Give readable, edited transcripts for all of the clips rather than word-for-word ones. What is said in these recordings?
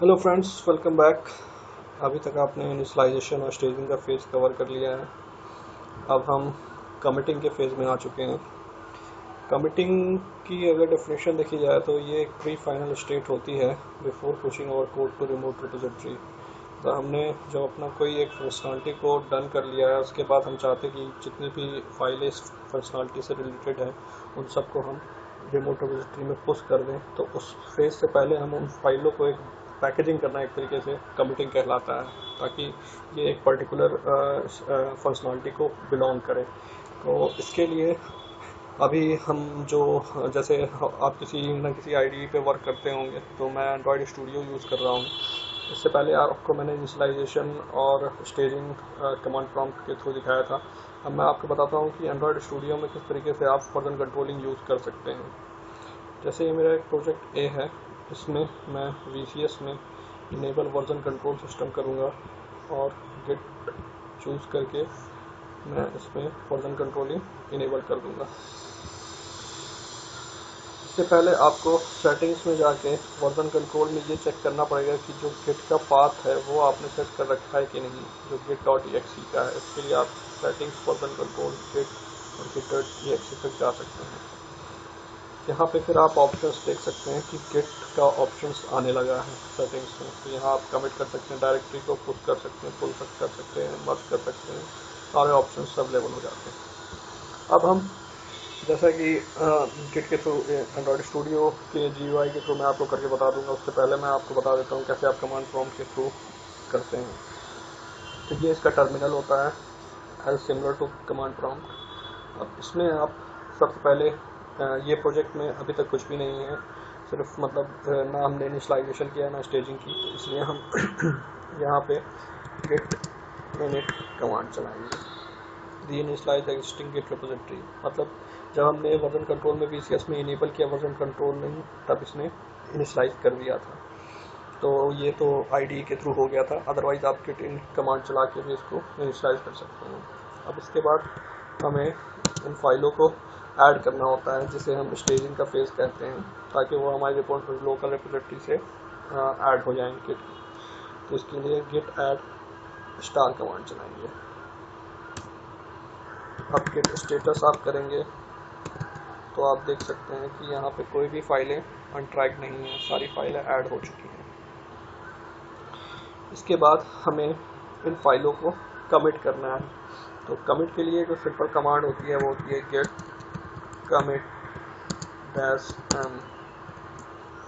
Hello friends, welcome back. अभी तक आपने इनिशियलाइजेशन और स्टेजिंग का फेज़ कवर कर लिया है। अब हम कमिटिंग के फेज़ में आ चुके हैं। कमिटिंग की अगर डेफिनेशन देखी जाए तो ये एक प्री फाइनल स्टेट होती है before pushing over code to remote repository. तो हमने जब अपना कोई एक फंक्शनलिटी को डन कर लिया है, उसके बाद हम चाहते हैं कि जितनी भी फाइलें इस फंक्शनलिटी से रिलेटेड है उन सबको हम रिमोट रिपोजिटरी में पुश कर दें। तो उस फेज़ से पहले हम उन फाइलों को एक पैकेजिंग करना एक तरीके से कमिटिंग कहलाता है, ताकि ये एक पर्टिकुलर फंक्शनलिटी को बिलोंग करे। तो इसके लिए अभी हम जो जैसे आप किसी न किसी आईडी पे वर्क करते होंगे, तो मैं एंड्रॉयड स्टूडियो यूज़ कर रहा हूँ। इससे पहले आपको मैंने इनिशियलाइजेशन और स्टेजिंग कमांड प्रॉम्प्ट के थ्रू दिखाया था। अब मैं आपको बताता हूँ कि एंड्रॉयड स्टूडियो में किस तरीके से आप वर्जन कंट्रोलिंग यूज़ कर सकते हैं। जैसे ये मेरा एक प्रोजेक्ट ए है, इसमें मैं VCS में इनेबल वर्जन कंट्रोल सिस्टम करूँगा और गिट चूज़ करके मैं इसमें वर्जन कंट्रोलिंग इनेबल कर दूँगा। इससे पहले आपको सेटिंग्स में जाके वर्जन कंट्रोल में ये चेक करना पड़ेगा कि जो गिट का पाथ है वो आपने सेट कर रखा है कि नहीं, जो git.exe का है। इसके लिए आप सेटिंग्स, वर्जन कंट्रोल, गिट और git.exe तक जा सकते हैं। यहाँ पे फिर आप ऑप्शंस देख सकते हैं कि गिट का ऑप्शंस आने लगा है सेटिंग्स में। तो यहाँ आप कमिट कर सकते हैं, डायरेक्टरी को पुश कर सकते हैं, पुल कर सकते हैं, मर्ज कर सकते हैं, सारे ऑप्शंस अवेलेबल हो जाते हैं। अब हम जैसा कि गिट के थ्रू एंड्रॉयड स्टूडियो के GUI के थ्रू मैं आपको करके बता दूंगा, उससे पहले मैं आपको बता देता हूँ कैसे आप कमांड प्रॉम्प्ट के थ्रू करते हैं। तो ये इसका टर्मिनल होता है, as similar to command prompt. अब इसमें आप सबसे पहले ये प्रोजेक्ट में अभी तक कुछ भी नहीं है, सिर्फ मतलब ना हमने इनिशियलाइजेशन किया ना स्टेजिंग की, तो इसलिए हम यहाँ पे गिट इनिट कमांड चलाएंगे। दी इनिशियलाइज एग्जिस्टिंग गिट रिपोजिटरी, मतलब जब हमने वर्जन कंट्रोल में VCS में इनेबल किया वर्जन कंट्रोल नहीं, तब इसने इनिशियलाइज कर दिया था। तो ये तो IDE के थ्रू हो गया था, अदरवाइज आप गिट इन कमांड चला के भी इसको इनिशियलाइज कर सकते हैं। अब इसके बाद हमें इन फाइलों को ऐड करना होता है, जिसे हम स्टेजिंग का फेज कहते हैं, ताकि वो हमारे लोकल रिपोजिटरी से ऐड हो जाएंगे गिट। तो इसके लिए गिट ऐड स्टार कमांड चलाएंगे। अब गिट स्टेटस आप करेंगे तो आप देख सकते हैं कि यहाँ पे कोई भी फाइलें अनट्रैक्ड नहीं है, सारी फाइलें ऐड हो चुकी हैं। इसके बाद हमें इन फाइलों को कमिट करना है। तो कमिट के लिए जो सिंपल कमांड होती है वो होती है git commit -m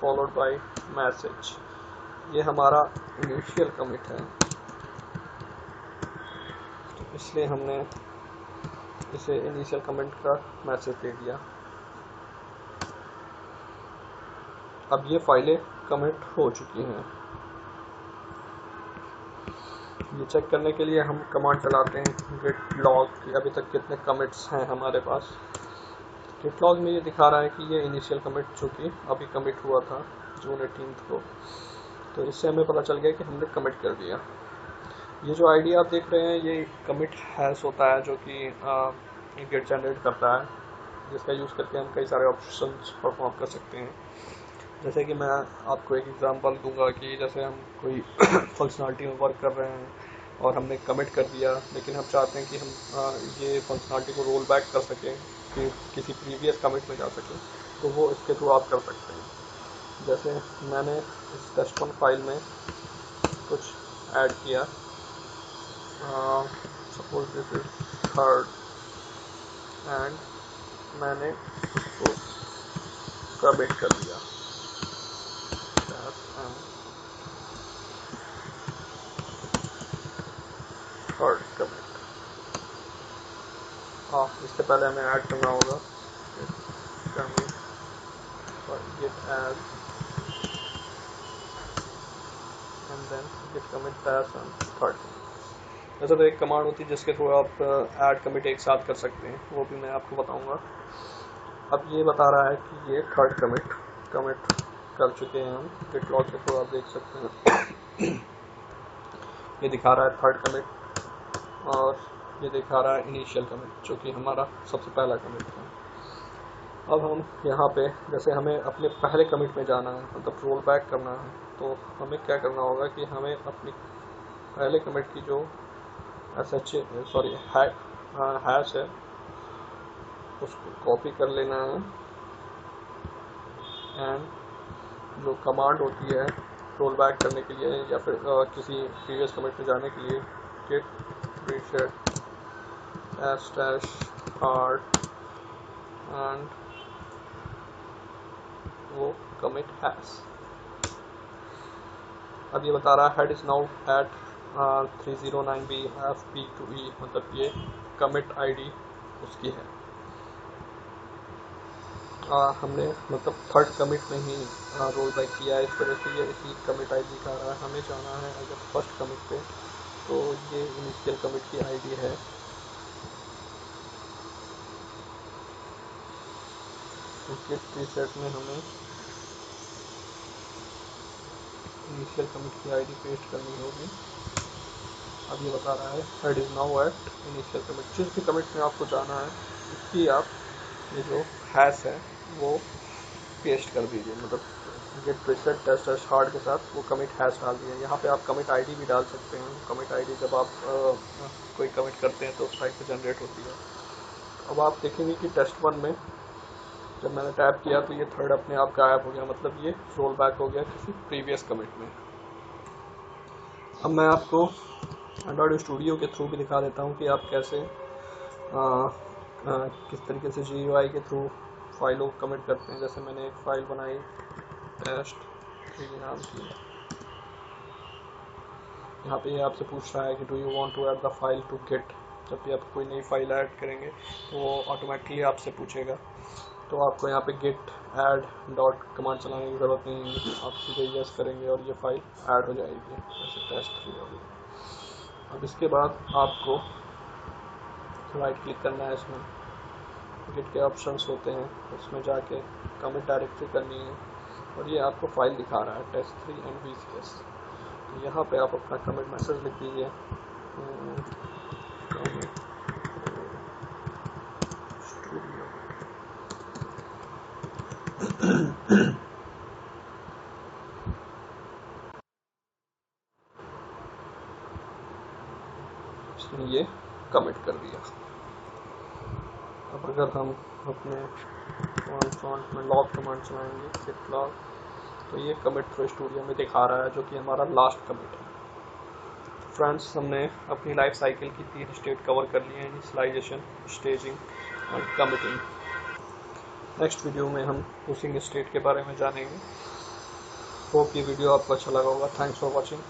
followed by message. ये हमारा इनिशियल कमिट है, तो इसलिए हमने इसे इनिशियल कमिट का मैसेज दे दिया। अब ये फाइलें कमिट हो चुकी हैं। ये चेक करने के लिए हम कमांड चलाते हैं गिट लॉग कि अभी तक कितने कमिट्स हैं हमारे पास। गिट लॉग में ये दिखा रहा है कि ये इनिशियल कमिट जो कि अभी कमिट हुआ था जून 18 को, तो इससे हमें पता चल गया कि हमने कमिट कर दिया। ये जो आईडी आप देख रहे हैं ये कमिट हैश होता है, जो कि गिट जनरेट करता है, जिसका यूज़ करके हम कई सारे ऑप्शंस परफॉर्म कर सकते हैं। जैसे कि मैं आपको एक एग्जांपल दूंगा कि जैसे हम कोई फंक्शनलिटी में वर्क कर रहे हैं और हमने कमिट कर दिया, लेकिन हम चाहते हैं कि हम ये फंक्शनलिटी को रोल बैक कर सकें, कि किसी प्रीवियस कमिट में जा सकें, तो वो इसके थ्रू आप कर सकते हैं। जैसे मैंने इस टेस्ट1 फाइल में कुछ ऐड किया, suppose this is third, and मैंने उसको कमिट कर दिया। थर्ड कमिट, इससे पहले हमें ऐड करना होगा commit git add and then git commit dash and third। ऐसा तो एक कमांड होती है जिसके थ्रू आप ऐड कमिट एक साथ कर सकते हैं, वो भी मैं आपको बताऊंगा। अब ये बता रहा है कि ये थर्ड कमिट कर चुके हैं हम। गिट लॉग के थ्रू आप देख सकते हैं ये दिखा रहा है थर्ड कमिट, और ये दिखा रहा है इनिशियल कमिट, जो कि हमारा सबसे पहला कमिट है। अब हम यहाँ पे जैसे हमें अपने पहले कमिट में जाना है, मतलब रोल बैक करना है, तो हमें क्या करना होगा कि हमें अपनी पहले कमिट की जो हैश है उसको कॉपी कर लेना है, एंड जो कमांड होती है रोल बैक करने के लिए या फिर किसी प्रीवियस कमिट में जाने के लिए, git reset /hard एंड वो कमिट हैश। अब ये बता रहा है head is now at 309B/FP2E, मतलब ये कमिट आईडी उसकी है। हमने मतलब थर्ड कमिट में ही रोल बैक किया है, इस वजह से ये इसी कमिट आईडी दिखा रहा है। हमें जाना है अगर फर्स्ट कमिट पे, तो ये इनिशियल कमिट की आईडी है। git reset में हमें इनिशियल कमिट की आईडी पेस्ट करनी होगी। अब ये बता रहा है head is now at initial commit. जिस भी कमिट में आपको जाना है उसकी आप ये जो हैश है वो पेस्ट कर दीजिए, मतलब git reset /hard के साथ वो कमिट हैश डाल दिए। यहाँ पे आप कमिट आईडी भी डाल सकते हैं। कमिट आईडी जब आप कोई कमिट करते हैं तो उस टाइप से जनरेट होती है। अब आप देखेंगे कि test1 में जब मैंने टैप किया तो ये थर्ड अपने आप गायब हो गया, मतलब ये रोल बैक हो गया किसी प्रीवियस कमिट में। अब मैं आपको एंड्रॉइड स्टूडियो के थ्रू भी दिखा देता हूँ कि आप कैसे किस तरीके से GUI के थ्रू फाइलों को कमिट करते हैं। जैसे मैंने एक फाइल बनाई test3 नाम की। यहाँ पे ये आपसे पूछ रहा है कि do you want to add the file to git. जब भी आप कोई नई फाइल ऐड करेंगे तो वो ऑटोमेटिकली आपसे पूछेगा, तो आपको यहाँ पे git add डॉट कमांड चलाने की ज़रूरत नहीं है। आप सीधे यस करेंगे और ये फाइल ऐड हो जाएगी, जैसे test3 होगी। अब इसके बाद आपको राइट क्लिक करना है, इसमें गिट के ऑप्शंस होते हैं, उसमें जाके कमिट डायरेक्टरी करनी है और ये आपको फाइल दिखा रहा है test3 and VCS। तो यहाँ पे आप अपना कमिट मैसेज लिख दीजिए, कमिट स्टूडियो। इसने ये कमिट कर दिया। अब अगर हम अपने फ्रंट में लॉग कमांड चलाएंगे git log, तो ये कमिट थ्रू स्टूडियो में दिखा रहा है, जो कि हमारा लास्ट कमिट है। फ्रेंड्स, हमने अपनी लाइफ साइकिल की 3 स्टेट कवर कर लिए हैं, इनिशियलाइजेशन, स्टेजिंग और कमिटिंग। नेक्स्ट वीडियो में हम पुशिंग स्टेट के बारे में जानेंगे। होप ये वीडियो आपको अच्छा लगा होगा। Thanks for watching.